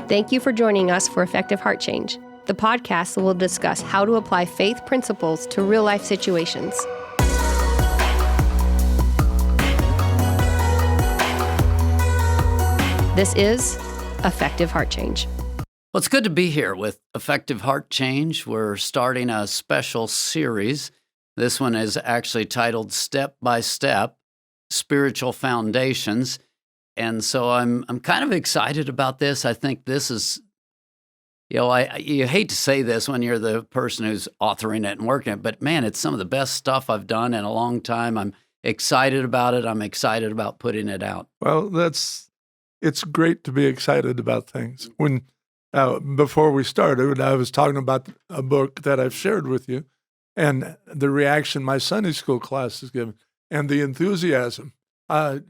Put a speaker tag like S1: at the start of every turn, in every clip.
S1: Thank you for joining us for Effective Heart Change. The podcast will discuss how to apply faith principles to real-life situations. This is Effective Heart Change.
S2: Well, it's good to be here with Effective Heart Change. We're starting a special series. This one is actually titled Step by Step, Spiritual Foundations. And so I'm kind of excited about this. I think this is, you hate to say this when you're the person who's authoring it and working it, but man, it's some of the best stuff I've done in a long time. I'm excited about it. I'm excited about putting it out.
S3: Well, it's great to be excited about things. When before we started, I was talking about a book that I've shared with you, and the reaction my Sunday school class is given, and the enthusiasm.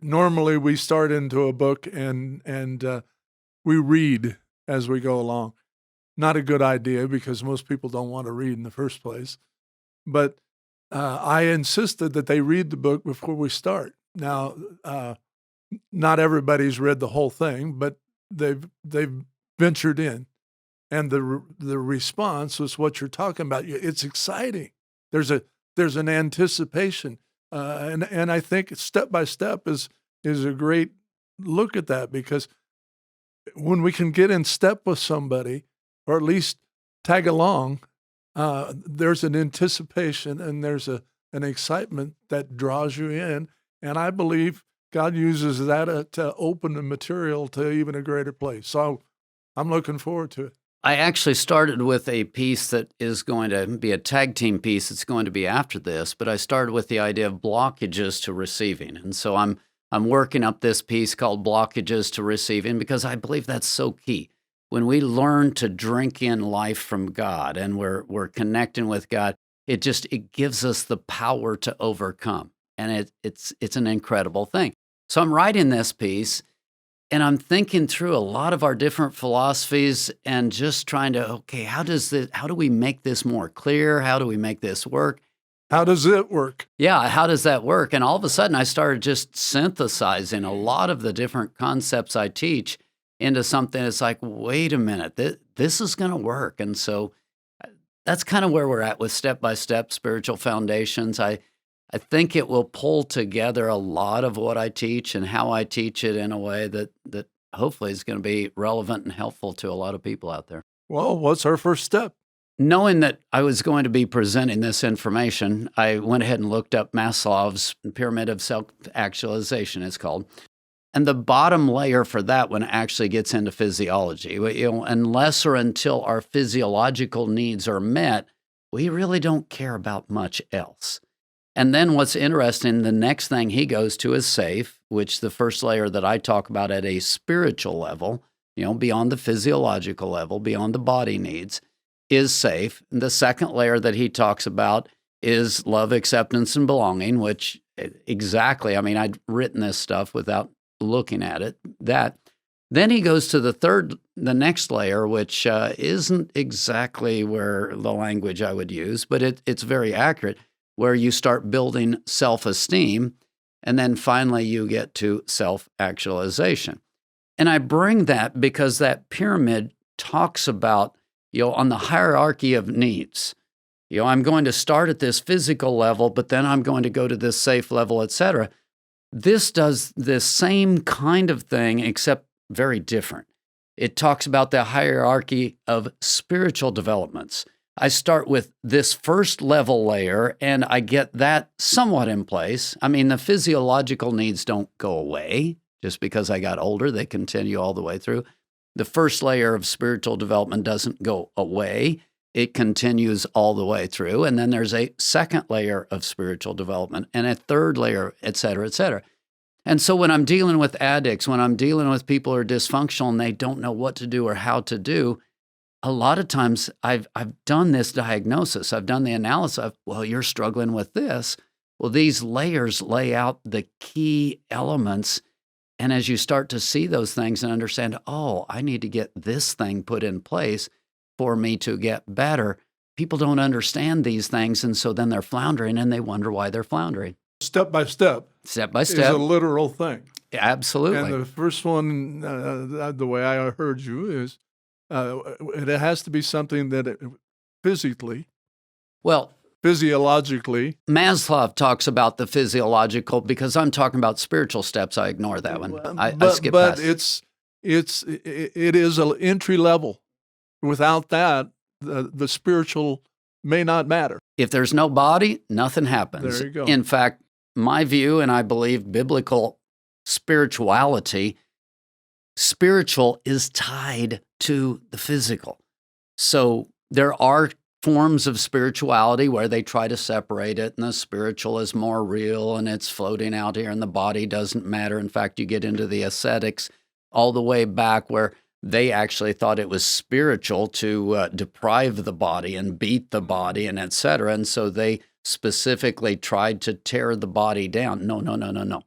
S3: Normally, we start into a book and we read as we go along. Not a good idea because most people don't want to read in the first place. But I insisted that they read the book before we start. Now, not everybody's read the whole thing, but they've ventured in, and the response was what you're talking about. It's exciting. There's an anticipation. And I think step by step is a great look at that, because when we can get in step with somebody, or at least tag along, there's an anticipation and there's an excitement that draws you in. And I believe God uses that to open the material to even a greater place. So I'm looking forward to it.
S2: I actually started with a piece that is going to be a tag team piece. It's going to be after this, but I started with the idea of blockages to receiving. And so I'm working up this piece called Blockages to Receiving, because I believe that's so key. When we learn to drink in life from God and we're connecting with God, it gives us the power to overcome. And it's an incredible thing. So I'm writing this piece, and I'm thinking through a lot of our different philosophies and just trying to, okay, how do we make this more clear? How do we make this work?
S3: How does it work?
S2: Yeah, how does that work? And all of a sudden, I started just synthesizing a lot of the different concepts I teach into something that's like, wait a minute, this is going to work. And so that's kind of where we're at with step-by-step spiritual foundations. I think it will pull together a lot of what I teach and how I teach it in a way that hopefully is going to be relevant and helpful to a lot of people out there.
S3: Well, what's our first step?
S2: Knowing that I was going to be presenting this information, I went ahead and looked up Maslow's Pyramid of Self-Actualization, it's called. And the bottom layer for that one actually gets into physiology. Unless or until our physiological needs are met, we really don't care about much else. And then what's interesting, the next thing he goes to is safe, which the first layer that I talk about at a spiritual level, beyond the physiological level, beyond the body needs, is safe. And the second layer that he talks about is love, acceptance, and belonging, which exactly, I'd written this stuff without looking at it. Then he goes to the next layer, which isn't exactly where the language I would use, but it's very accurate, where you start building self-esteem, and then finally you get to self-actualization. And I bring that because that pyramid talks about, on the hierarchy of needs, I'm going to start at this physical level, but then I'm going to go to this safe level, et cetera. This does the same kind of thing, except very different. It talks about the hierarchy of spiritual developments. I start with this first level layer, and I get that somewhat in place. The physiological needs don't go away just because I got older. They continue all the way through. The first layer of spiritual development doesn't go away. It continues all the way through. And then there's a second layer of spiritual development and a third layer, et cetera, et cetera. And so when I'm dealing with addicts, when I'm dealing with people who are dysfunctional and they don't know what to do or how to do, a lot of times I've done this diagnosis. I've done the analysis of, well, you're struggling with this. Well, these layers lay out the key elements. And as you start to see those things and understand, oh, I need to get this thing put in place for me to get better. People don't understand these things. And so then they're floundering and they wonder why they're floundering.
S3: Step by step.
S2: Step by step.
S3: Is a literal thing.
S2: Absolutely.
S3: And the first one, the way I heard you, is It has to be something that physically,
S2: Well,
S3: physiologically.
S2: Maslow talks about the physiological because I'm talking about spiritual steps. I ignore that one. I skip
S3: But
S2: past.
S3: it is an entry level. Without that, the spiritual may not matter.
S2: If there's no body, nothing happens.
S3: There you go.
S2: In fact, my view, and I believe biblical spirituality, spiritual is tied to the physical. So there are forms of spirituality where they try to separate it, and the spiritual is more real and it's floating out here and the body doesn't matter. In fact, you get into the ascetics all the way back where they actually thought it was spiritual to deprive the body and beat the body and et cetera. And so they specifically tried to tear the body down. No.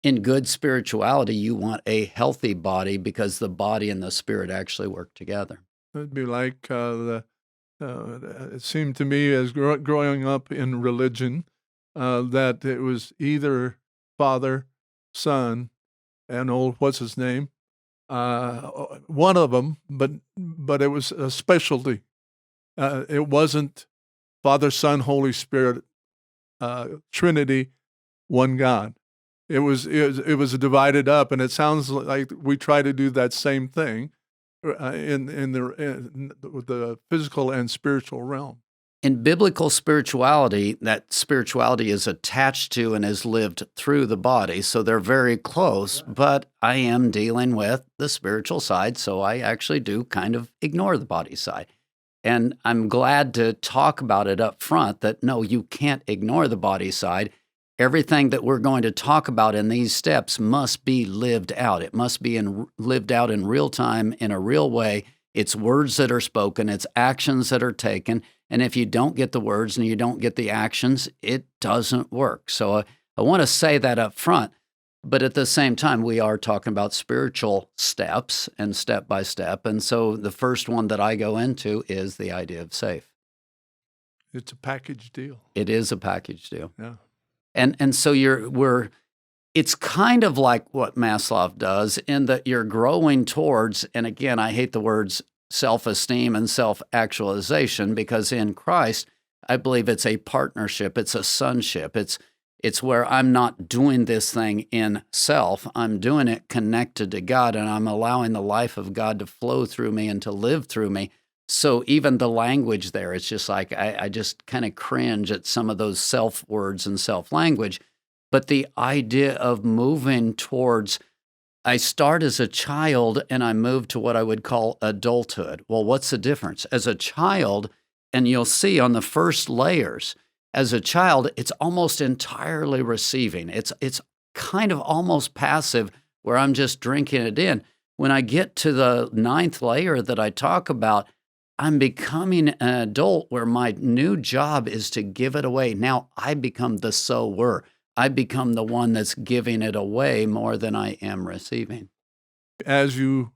S2: In good spirituality, you want a healthy body because the body and the spirit actually work together.
S3: It'd be like it seemed to me as growing up in religion that it was either Father, Son, and what's his name, one of them, but it was a specialty. It wasn't Father, Son, Holy Spirit, Trinity, one God. It was divided up, and it sounds like we try to do that same thing in the physical and spiritual realm.
S2: In biblical spirituality, that spirituality is attached to and is lived through the body, so they're very close, but I am dealing with the spiritual side, so I actually do kind of ignore the body side. And I'm glad to talk about it up front that no, you can't ignore the body side. Everything that we're going to talk about in these steps must be lived out. It must be lived out in real time, in a real way. It's words that are spoken, it's actions that are taken. And if you don't get the words and you don't get the actions, it doesn't work. So I want to say that up front. But at the same time, we are talking about spiritual steps and step by step. And so the first one that I go into is the idea of safe.
S3: It's a package deal.
S2: It is a package deal.
S3: Yeah.
S2: And so it's kind of like what Maslow does in that you're growing towards, and again, I hate the words self-esteem and self-actualization because in Christ, I believe it's a partnership, it's a sonship, it's where I'm not doing this thing in self, I'm doing it connected to God, and I'm allowing the life of God to flow through me and to live through me. So even the language there, it's just like I just kind of cringe at some of those self words and self language. But the idea of moving towards, I start as a child and I move to what I would call adulthood. Well, what's the difference? As a child, and you'll see on the first layers, as a child, it's almost entirely receiving. It's kind of almost passive where I'm just drinking it in. When I get to the 9th layer that I talk about, I'm becoming an adult where my new job is to give it away. Now I become the sower. I become the one that's giving it away more than I am receiving.
S3: As you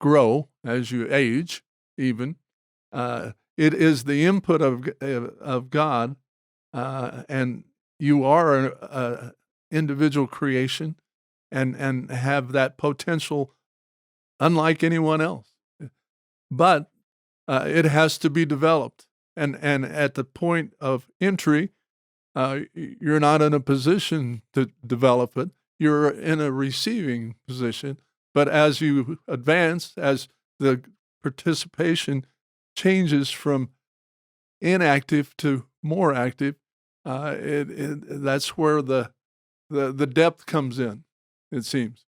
S3: grow, as you age, even, it is the input of God, and you are an individual creation and have that potential unlike anyone else. But it has to be developed. And at the point of entry, you're not in a position to develop it. You're in a receiving position. But as you advance, as the participation changes from inactive to more active, that's where the depth comes in, it seems.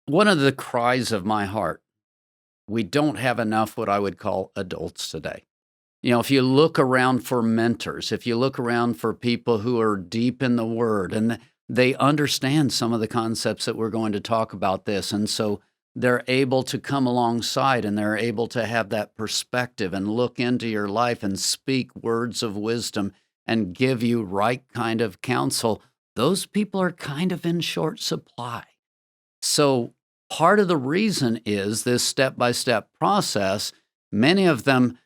S2: One of the cries of my heart, we don't have enough what I would call adults today. You know, if you look around for mentors, if you look around for people who are deep in the Word and they understand some of the concepts that we're going to talk about this, and so they're able to come alongside and they're able to have that perspective and look into your life and speak words of wisdom and give you right kind of counsel, those people are kind of in short supply. So part of the reason is this step-by-step process. Many of them,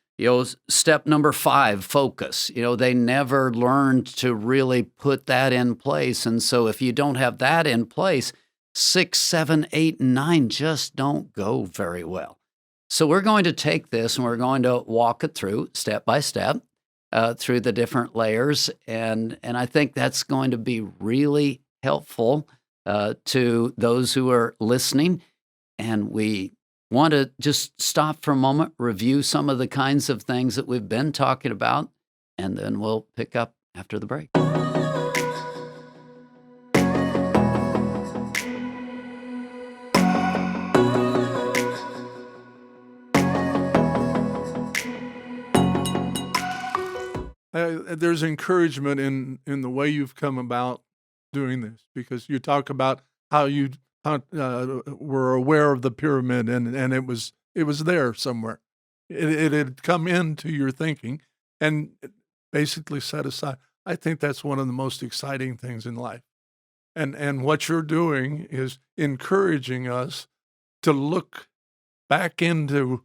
S2: step number 5, focus. They never learned to really put that in place. And so if you don't have that in place, 6, 7, 8, and 9 just don't go very well. So we're going to take this and we're going to walk it through step by step through the different layers. And I think that's going to be really helpful to those who are listening. And we want to just stop for a moment, review some of the kinds of things that we've been talking about, and then we'll pick up after the break.
S3: There's encouragement in the way you've come about doing this, because you talk about how you were aware of the pyramid, and it was there somewhere. It had come into your thinking and basically set aside. I think that's one of the most exciting things in life. And what you're doing is encouraging us to look back into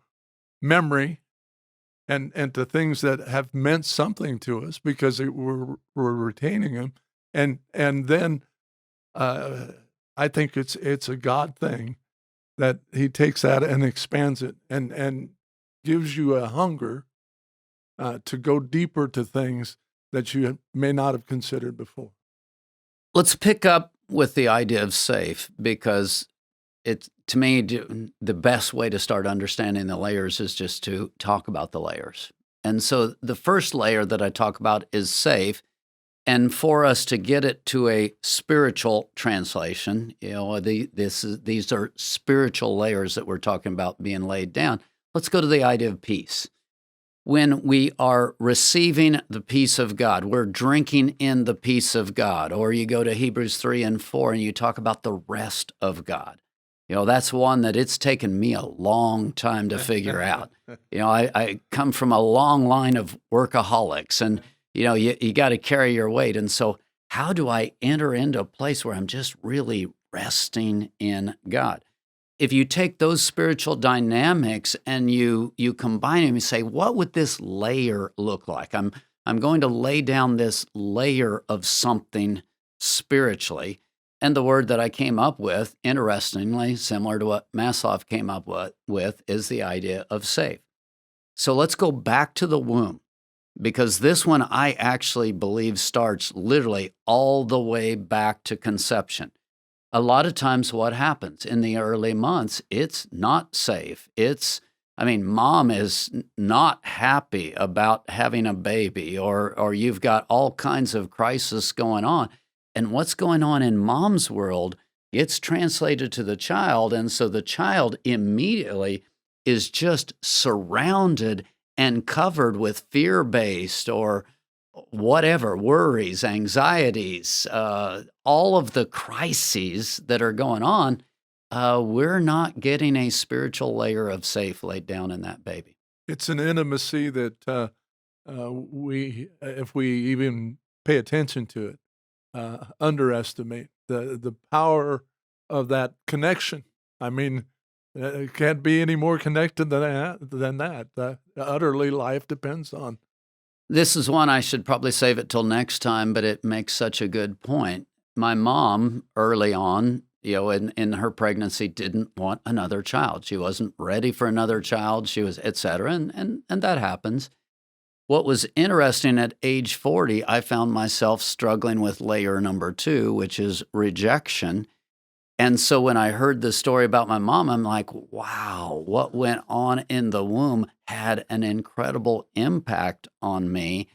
S3: memory and to things that have meant something to us because we're retaining them. And then I think it's a God thing that he takes that and expands it and gives you a hunger to go deeper to things that you may not have considered before.
S2: Let's pick up with the idea of safe, because to me, the best way to start understanding the layers is just to talk about the layers. And so the first layer that I talk about is safe. And for us to get it to a spiritual translation, these are spiritual layers that we're talking about being laid down. Let's go to the idea of peace. When we are receiving the peace of God, we're drinking in the peace of God. Or you go to Hebrews 3 and 4 and you talk about the rest of God. That's one that it's taken me a long time to figure out. I come from a long line of workaholics, and you got to carry your weight. And so how do I enter into a place where I'm just really resting in God? If you take those spiritual dynamics and you combine them, you say, what would this layer look like? I'm going to lay down this layer of something spiritually. And the word that I came up with, interestingly, similar to what Maslow came up with, is the idea of safe. So let's go back to the womb, because this one I actually believe starts literally all the way back to conception. A lot of times what happens in the early months, it's not safe. Mom is not happy about having a baby, or you've got all kinds of crisis going on. And what's going on in mom's world gets translated to the child, and so the child immediately is just surrounded and covered with fear-based or whatever, worries, anxieties, all of the crises that are going on. We're not getting a spiritual layer of safe laid down in that baby.
S3: It's an intimacy that if we even pay attention to it, underestimate the power of that connection. It can't be any more connected than that. Utterly, life depends on.
S2: This is one I should probably save it till next time, but it makes such a good point. My mom, early on, in her pregnancy, didn't want another child. She wasn't ready for another child. She was, et cetera, and that happens. What was interesting, at age 40, I found myself struggling with layer number 2, which is rejection. And so when I heard the story about my mom, I'm like, wow, what went on in the womb had an incredible impact on me,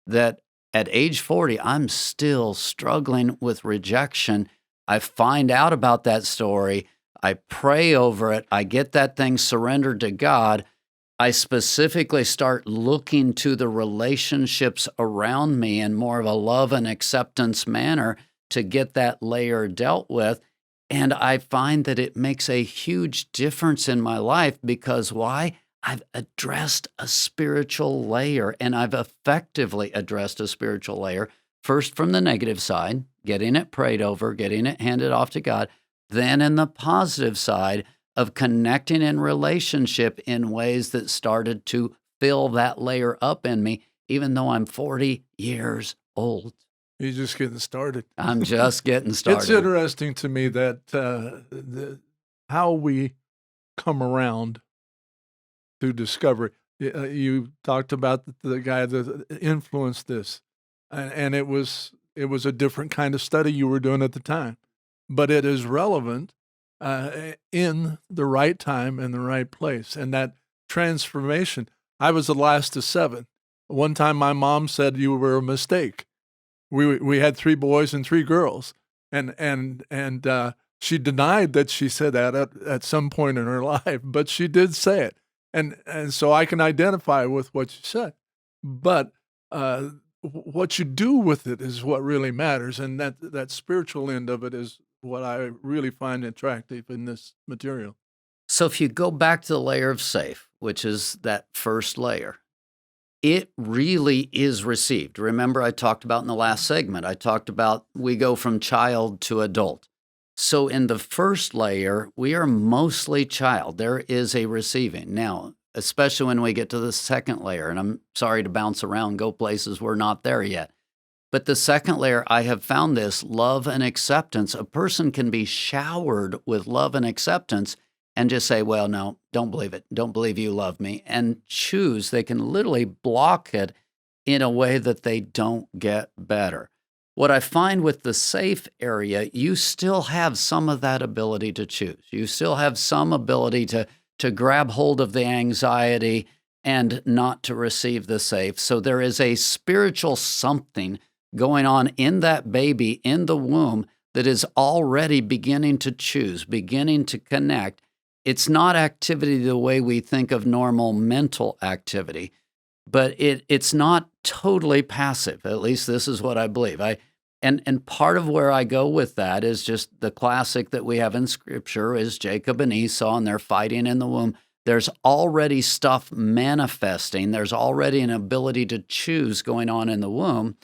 S2: that at age 40, I'm still struggling with rejection. I find out about that story. I pray over it. I get that thing surrendered to God. I specifically start looking to the relationships around me in more of a love and acceptance manner to get that layer dealt with. And I find that it makes a huge difference in my life, because why? I've addressed a spiritual layer, and I've effectively addressed a spiritual layer, first from the negative side, getting it prayed over, getting it handed off to God, then in the positive side of connecting in relationship in ways that started to fill that layer up in me, even though I'm 40 years old.
S3: You're just getting started.
S2: I'm just getting started.
S3: It's interesting to me that how we come around to discovery. You talked about the guy that influenced this, and it was a different kind of study you were doing at the time, but it is relevant in the right time and the right place, and that transformation. I was the last of 7. One time, my mom said you were a mistake. We had 3 boys and 3 girls, and she denied that she said that at some point in her life, but she did say it. And so I can identify with what you said. But what you do with it is what really matters, and that spiritual end of it is what I really find attractive in this material.
S2: So if you go back to the layer of safe, which is that first layer, it really is received. Remember, I talked about in the last segment, I talked about we go from child to adult. So in the first layer, we are mostly child. There is a receiving. Now, especially when we get to the second layer, and I'm sorry to bounce around, go places we're not there yet. But the second layer, I have found this love and acceptance. A person can be showered with love and acceptance and just say, well, no, don't believe it. Don't believe you love me. And choose. They can literally block it in a way that they don't get better. What I find with the safe area, you still have some of that ability to choose. You still have some ability to grab hold of the anxiety and not to receive the safe. So there is a spiritual something going on in that baby in the womb that is already beginning to choose, beginning to connect. It's not activity the way we think of normal mental activity, but it's not totally passive. At least this is what I believe. And part of where I go with that is just the classic that we have in Scripture is Jacob and Esau, and they're fighting in the womb. There's already stuff manifesting. There's already an ability to choose going on in the womb.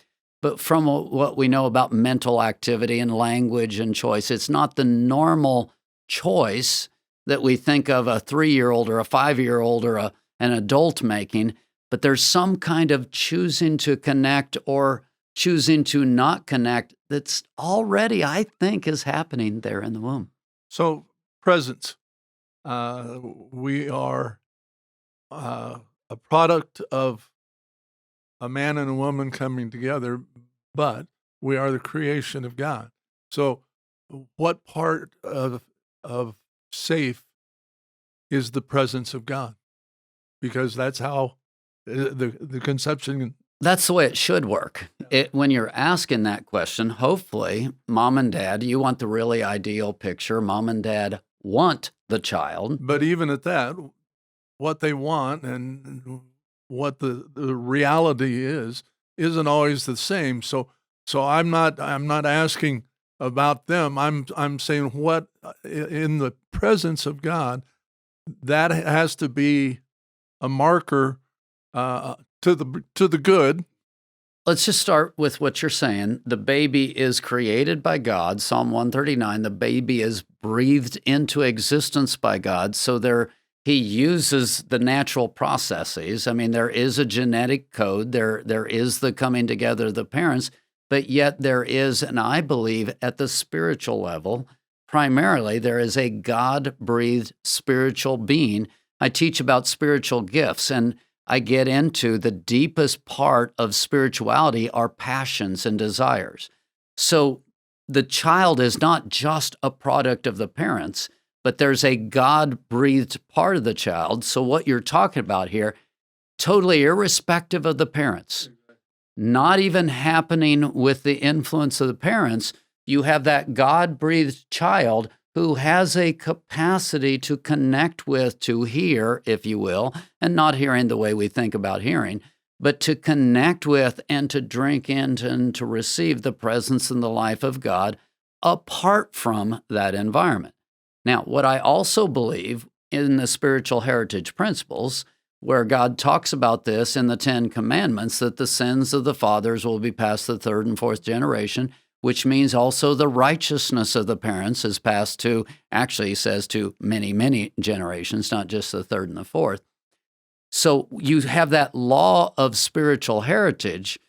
S2: But from what we know about mental activity and language and choice, it's not the normal choice that we think of a 3-year-old or a 5-year-old or an adult making, but there's some kind of choosing to connect or choosing to not connect that's already, I think, is happening there in the womb.
S3: So, presence. We are a product of a man and a woman coming together, but we are the creation of God. So, what part of safe is the presence of God? Because that's how the conception.
S2: That's the way it should work. When you're asking that question, hopefully, mom and dad, you want the really ideal picture. Mom and dad want the child.
S3: But even at that, what they want and what the reality isn't always the same. So I'm not asking about them. I'm saying what in the presence of God, that has to be a marker to the good.
S2: Let's just start with what you're saying. The baby is created by God. Psalm 139, the baby is breathed into existence by God. So he uses the natural processes. I mean, there is a genetic code. There is the coming together of the parents, but yet there is, and I believe at the spiritual level, primarily there is a God-breathed spiritual being. I teach about spiritual gifts, and I get into the deepest part of spirituality are passions and desires. So the child is not just a product of the parents, but there's a God-breathed part of the child. So what you're talking about here, totally irrespective of the parents, not even happening with the influence of the parents, you have that God-breathed child who has a capacity to connect with, to hear, if you will, and not hearing the way we think about hearing, but to connect with and to drink into and to receive the presence and the life of God apart from that environment. Now, what I also believe in the spiritual heritage principles, where God talks about this in the 10 Commandments, that the sins of the fathers will be passed to the 3rd and 4th generation, which means also the righteousness of the parents is passed to, actually he says to many, many generations, not just the 3rd and the 4th. So you have that law of spiritual heritage.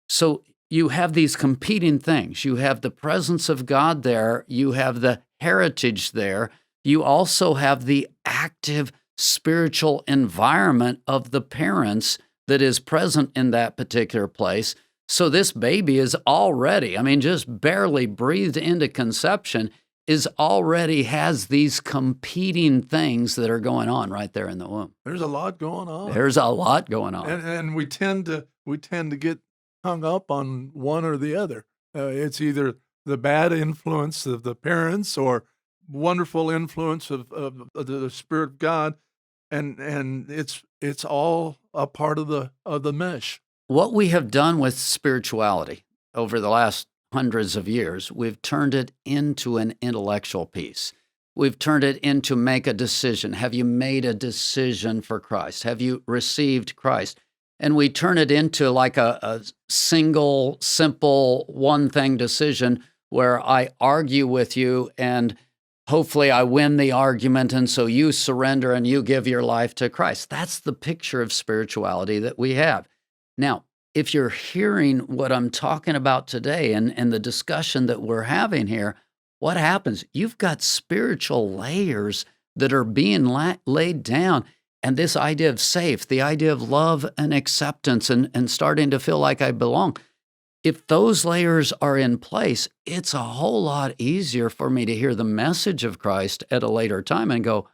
S2: So you have these competing things. You have the presence of God there. You have the heritage there. You also have the active spiritual environment of the parents that is present in that particular place. So this baby is already, just barely breathed into conception, is already has these competing things that are going on right there in the womb.
S3: There's a lot going on.
S2: There's a lot going on.
S3: And we tend to get hung up on one or the other. It's either the bad influence of the parents or wonderful influence of the Spirit of God, and it's all a part of the mesh.
S2: What we have done with spirituality over the last hundreds of years, we've turned it into an intellectual piece. We've turned it into make a decision. Have you made a decision for Christ? Have you received Christ? And we turn it into like a single, simple, one-thing decision where I argue with you and hopefully I win the argument, and so you surrender and you give your life to Christ. That's the picture of spirituality that we have. Now, if you're hearing what I'm talking about today and the discussion that we're having here, what happens? You've got spiritual layers that are being laid down. And this idea of safe, the idea of love and acceptance and starting to feel like I belong, if those layers are in place, it's a whole lot easier for me to hear the message of Christ at a later time and go,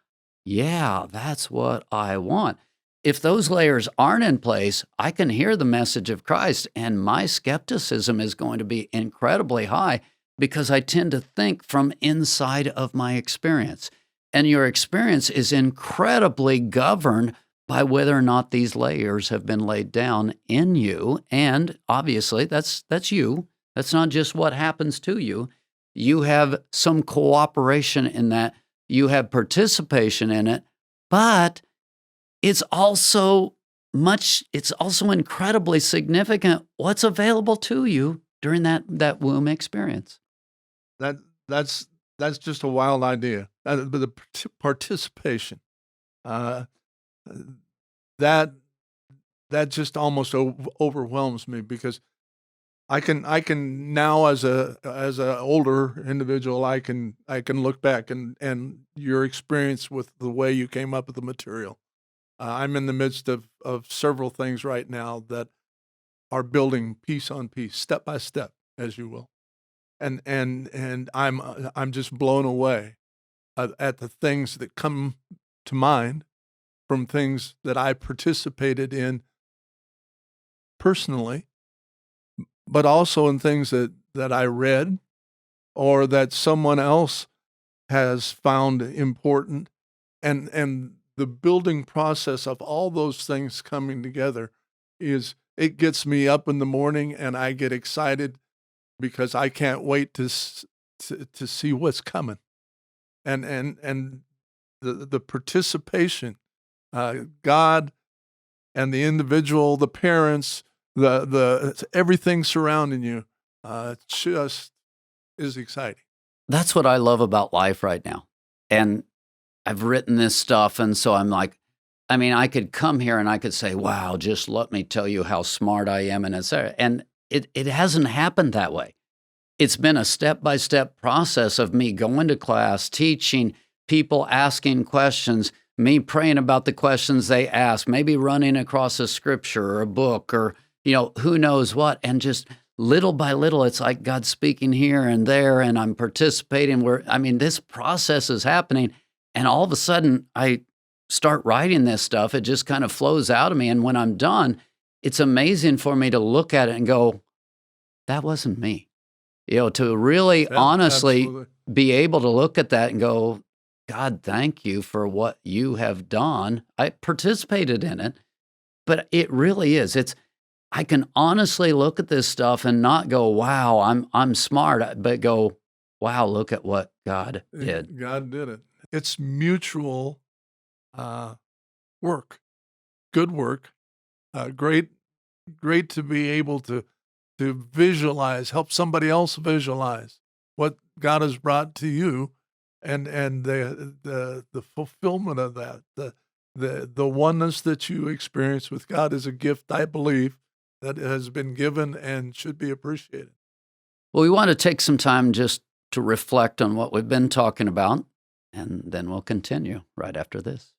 S2: yeah, that's what I want. If those layers aren't in place, I can hear the message of Christ, and my skepticism is going to be incredibly high because I tend to think from inside of my experience. And your experience is incredibly governed by whether or not these layers have been laid down in you. And obviously, that's you. That's not just what happens to you. You have some cooperation in that. You have participation in it, but it's also incredibly significant what's available to you during that womb experience.
S3: That's just a wild idea. But the participation, that just almost overwhelms me because I can now as a older individual I can look back and your experience with the way you came up with the material. I'm in the midst of several things right now that are building piece on piece, step by step, as you will, and I'm just blown away at the things that come to mind from things that I participated in personally, but also in things that I read or that someone else has found important, and the building process of all those things coming together it gets me up in the morning and I get excited because I can't wait to see what's coming, and the participation, God and the individual, the parents, the everything surrounding you, just is exciting.
S2: That's what I love about life right now. And I've written this stuff, and so I'm like, I could come here and I could say, wow, just let me tell you how smart I am, and etc. And it hasn't happened that way. It's been a step-by-step process of me going to class, teaching, people asking questions, me praying about the questions they ask, maybe running across a scripture or a book or, who knows what. And just little by little, it's like God speaking here and there, and I'm participating this process is happening. And all of a sudden, I start writing this stuff. It just kind of flows out of me. And when I'm done, it's amazing for me to look at it and go, that wasn't me. To really honestly
S3: Absolutely.
S2: be able to look at that and go, God, thank you for what you have done. I participated in it, but it really is. I can honestly look at this stuff and not go, wow, I'm smart, but go, wow, look at what God did.
S3: God did it. It's mutual work, good work, great to be able to visualize, help somebody else visualize what God has brought to you, and the fulfillment of that, the oneness that you experience with God is a gift, I believe, that has been given and should be appreciated.
S2: Well, we want to take some time just to reflect on what we've been talking about, and then we'll continue right after this.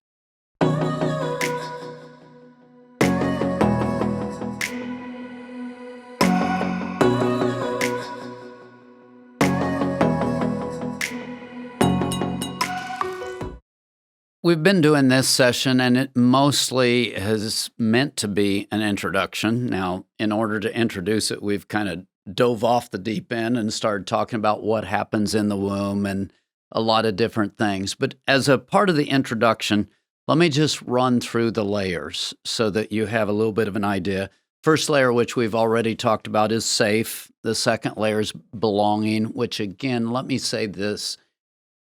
S2: We've been doing this session, and it mostly has meant to be an introduction. Now, in order to introduce it, we've kind of dove off the deep end and started talking about what happens in the womb and a lot of different things. But as a part of the introduction, let me just run through the layers so that you have a little bit of an idea. First layer, which we've already talked about, is safe. The second layer is belonging, which again, let me say this.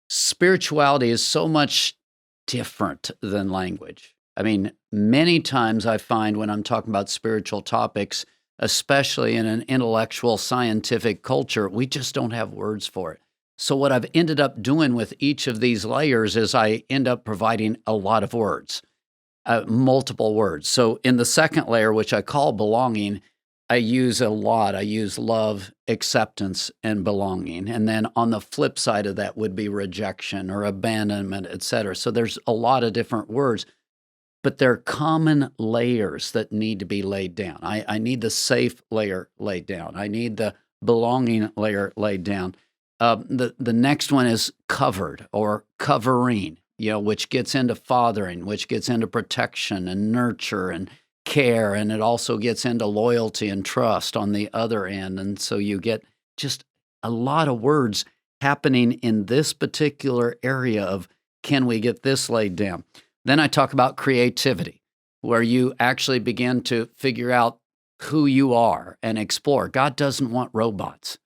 S2: Spirituality is so much different than language. I mean, many times I find when I'm talking about spiritual topics, especially in an intellectual, scientific culture, we just don't have words for it. So what I've ended up doing with each of these layers is I end up providing a lot of words, multiple words. So in the second layer, which I call belonging, I use a lot. I use love, acceptance, and belonging. And then on the flip side of that would be rejection or abandonment, et cetera. So there's a lot of different words, but they're common layers that need to be laid down. I need the safe layer laid down. I need the belonging layer laid down. The next one is covered or covering, which gets into fathering, which gets into protection and nurture and care, and it also gets into loyalty and trust on the other end. And so you get just a lot of words happening in this particular area of, can we get this laid down? Then I talk about creativity, where you actually begin to figure out who you are and explore. God doesn't want robots.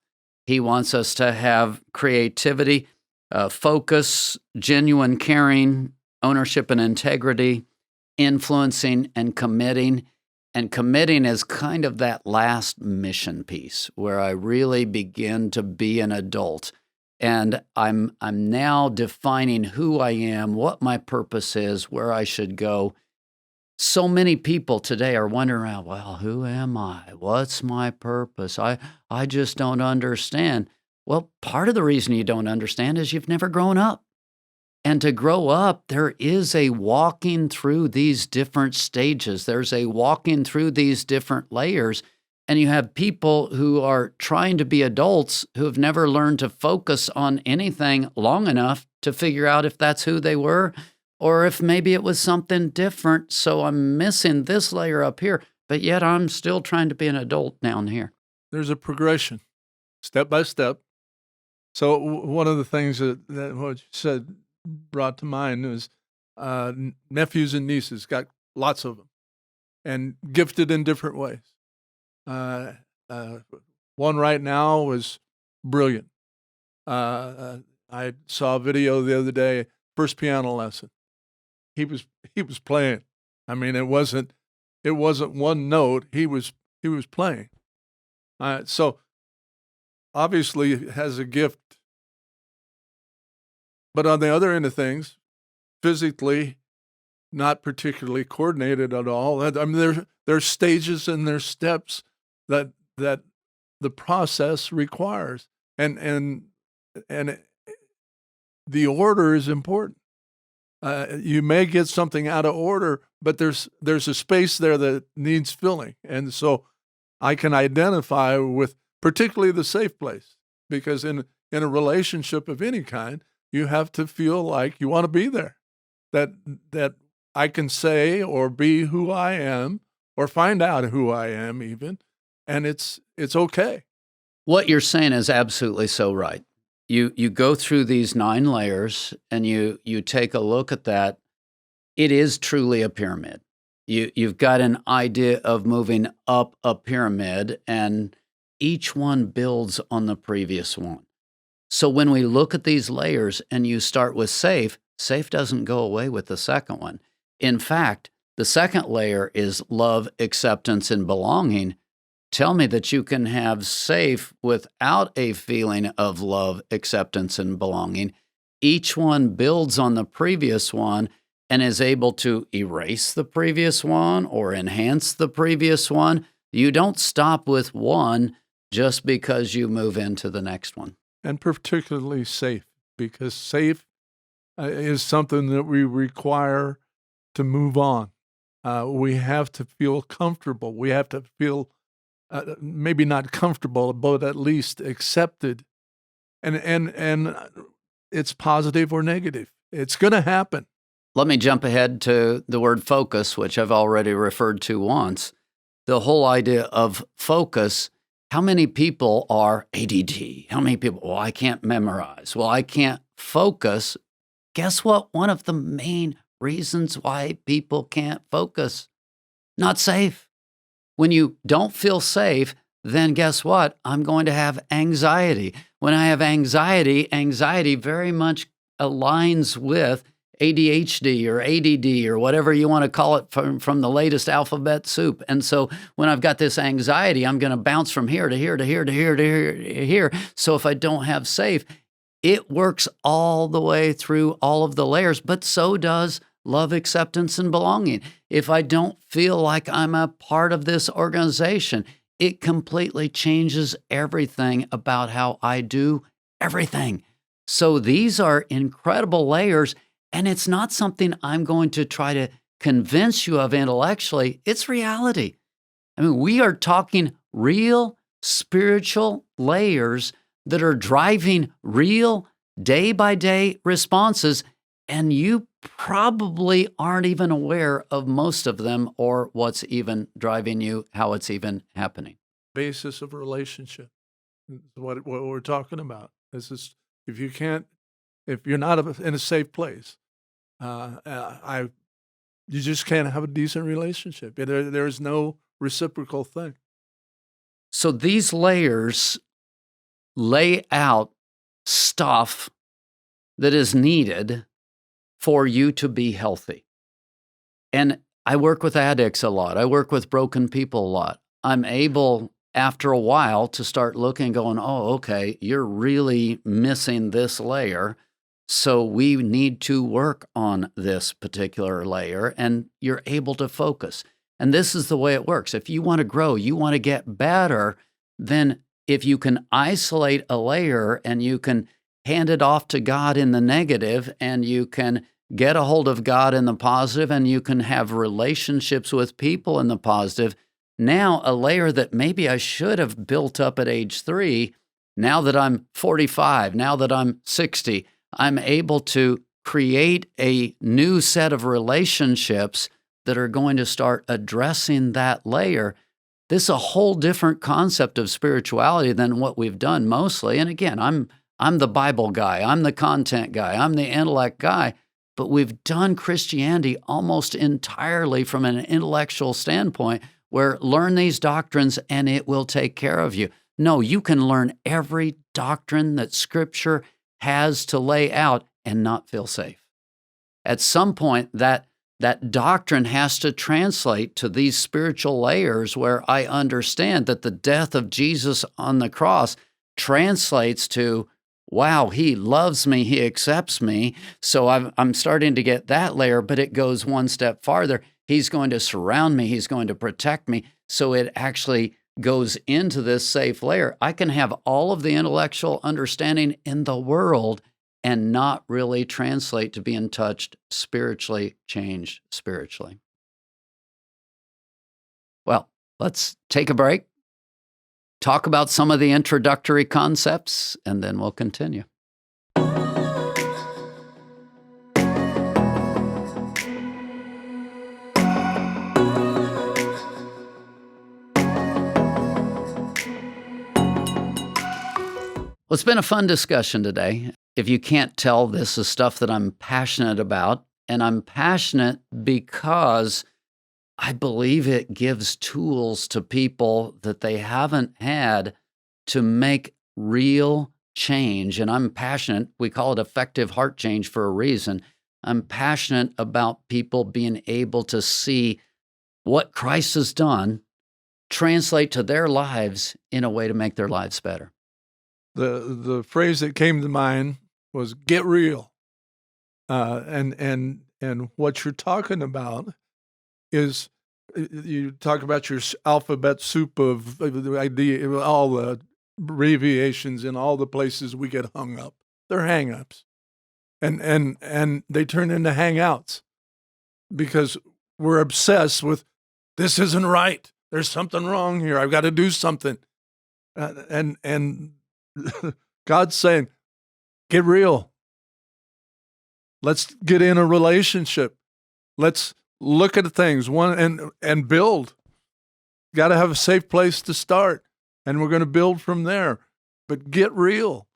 S2: He wants us to have creativity, focus, genuine caring, ownership and integrity, influencing and committing. And committing is kind of that last mission piece where I really begin to be an adult. And I'm now defining who I am, what my purpose is, where I should go. So many people today are wondering around, well, who am I? What's my purpose? I just don't understand. Well, part of the reason you don't understand is you've never grown up. And to grow up, there is a walking through these different stages. There's a walking through these different layers. And you have people who are trying to be adults who have never learned to focus on anything long enough to figure out if that's who they were or if maybe it was something different. So I'm missing this layer up here, but yet I'm still trying to be an adult down here.
S3: There's a progression, step by step. So one of the things that what you said brought to mind is nephews and nieces, got lots of them, and gifted in different ways. One right now was brilliant. I saw a video the other day, first piano lesson. He was playing. I mean, it wasn't one note. He was playing. So obviously has a gift. But on the other end of things, physically, not particularly coordinated at all. I mean, there's stages and there's steps that the process requires, and the order is important. You may get something out of order, but there's a space there that needs filling, and so I can identify with particularly the safe place, because in a relationship of any kind, you have to feel like you want to be there, that I can say or be who I am or find out who I am even, and it's okay.
S2: What you're saying is absolutely so right. You go through these 9 layers and you take a look at that. It is truly a pyramid. You've got an idea of moving up a pyramid, and each one builds on the previous one. So when we look at these layers and you start with safe doesn't go away with the second one. In fact, the second layer is love, acceptance, and belonging. Tell me that you can have safe without a feeling of love, acceptance, and belonging. Each one builds on the previous one and is able to erase the previous one or enhance the previous one. You don't stop with one just because you move into the next one.
S3: And particularly safe, because safe is something that we require to move on. We have to feel comfortable. We have to feel maybe not comfortable, but at least accepted. And it's positive or negative. It's going to happen.
S2: let me jump ahead to the word focus, which I've already referred to once. The whole idea of focus, how many people are ADD? How many people, well, I can't memorize. Well, I can't focus. Guess what? One of the main reasons why people can't focus, not safe. When you don't feel safe, then guess what? I'm going to have anxiety. When I have anxiety, anxiety very much aligns with ADHD or ADD or whatever you want to call it from the latest alphabet soup. And so when I've got this anxiety, I'm going to bounce from here to here to here to here to here to here. So if I don't have safe, it works all the way through all of the layers, but so does love, acceptance, and belonging. If I don't feel like I'm a part of this organization, it completely changes everything about how I do everything. So these are incredible layers, and it's not something I'm going to try to convince you of intellectually. It's reality. I mean, we are talking real spiritual layers that are driving real day-by-day responses, and you probably aren't even aware of most of them or what's even driving you, how it's even happening.
S3: Basis of relationship is what we're talking about. This is if you're not in a safe place, you just can't have a decent relationship. There's no reciprocal thing.
S2: So these layers lay out stuff that is needed for you to be healthy. And I work with addicts a lot. I work with broken people a lot. I'm able, after a while, to start looking and going, oh, okay, you're really missing this layer. So we need to work on this particular layer, and you're able to focus. And this is the way it works. If you want to grow, you want to get better, then if you can isolate a layer and you can hand it off to God in the negative, and you can get a hold of God in the positive, and you can have relationships with people in the positive. Now, a layer that maybe I should have built up at age 3, now that I'm 45, now that I'm 60, I'm able to create a new set of relationships that are going to start addressing that layer. This is a whole different concept of spirituality than what we've done mostly. And again, I'm the Bible guy, I'm the content guy, I'm the intellect guy, but we've done Christianity almost entirely from an intellectual standpoint, where learn these doctrines and it will take care of you. No, you can learn every doctrine that Scripture has to lay out and not feel safe. At some point, that doctrine has to translate to these spiritual layers where I understand that the death of Jesus on the cross translates to, wow, he loves me, he accepts me. So I'm starting to get that layer, but it goes one step farther. He's going to surround me, he's going to protect me. So it actually goes into this safe layer. I can have all of the intellectual understanding in the world and not really translate to being touched spiritually, changed spiritually. Well, let's take a break, talk about some of the introductory concepts, and then we'll continue. Well, it's been a fun discussion today. If you can't tell, this is stuff that I'm passionate about, and I'm passionate because I believe it gives tools to people that they haven't had to make real change. And I'm passionate, we call it effective heart change for a reason. I'm passionate about people being able to see what Christ has done translate to their lives in a way to make their lives better.
S3: The phrase that came to mind was "get real," and what you're talking about is you talk about your alphabet soup of the idea, all the abbreviations in all the places we get hung up. They're hang-ups, and they turn into hangouts because we're obsessed with this isn't right. There's something wrong here. I've got to do something, and God's saying, get real. Let's get in a relationship. Let's look at things and build. Got to have a safe place to start, and we're going to build from there. But get real.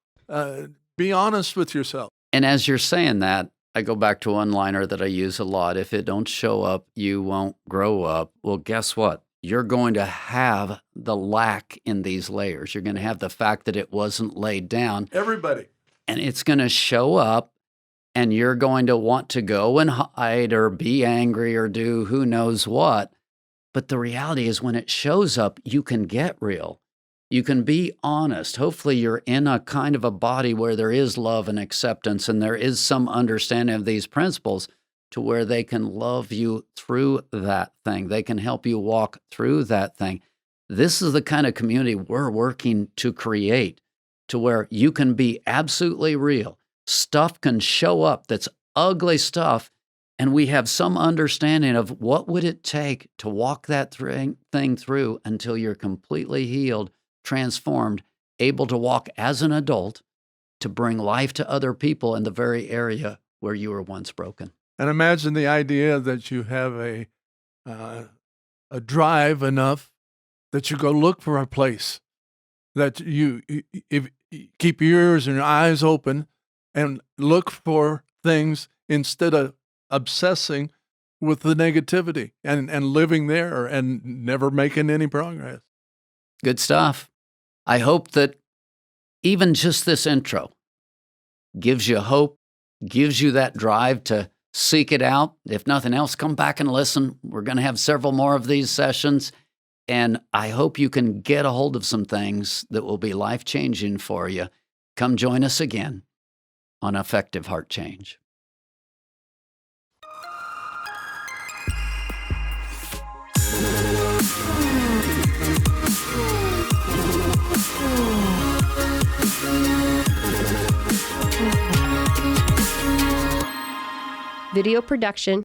S3: Be honest with yourself.
S2: And as you're saying that, I go back to one liner that I use a lot. If it don't show up, you won't grow up. Well, guess what? You're going to have the lack in these layers. You're going to have the fact that it wasn't laid down.
S3: Everybody.
S2: And it's going to show up, and you're going to want to go and hide or be angry or do who knows what. But the reality is when it shows up, you can get real. You can be honest. Hopefully you're in a kind of a body where there is love and acceptance, and there is some understanding of these principles to where they can love you through that thing. They can help you walk through that thing. This is the kind of community we're working to create, to where you can be absolutely real. Stuff can show up that's ugly stuff, and we have some understanding of what would it take to walk that thing through until you're completely healed, transformed, able to walk as an adult to bring life to other people in the very area where you were once broken.
S3: And imagine the idea that you have a drive enough that you go look for a place, that you keep your ears and your eyes open and look for things instead of obsessing with the negativity and living there and never making any progress.
S2: Good stuff. I hope that even just this intro gives you hope, gives you that drive to seek it out. If nothing else, come back and listen. We're going to have several more of these sessions, and I hope you can get a hold of some things that will be life-changing for you. Come join us again on Effective Heart Change.
S1: Video production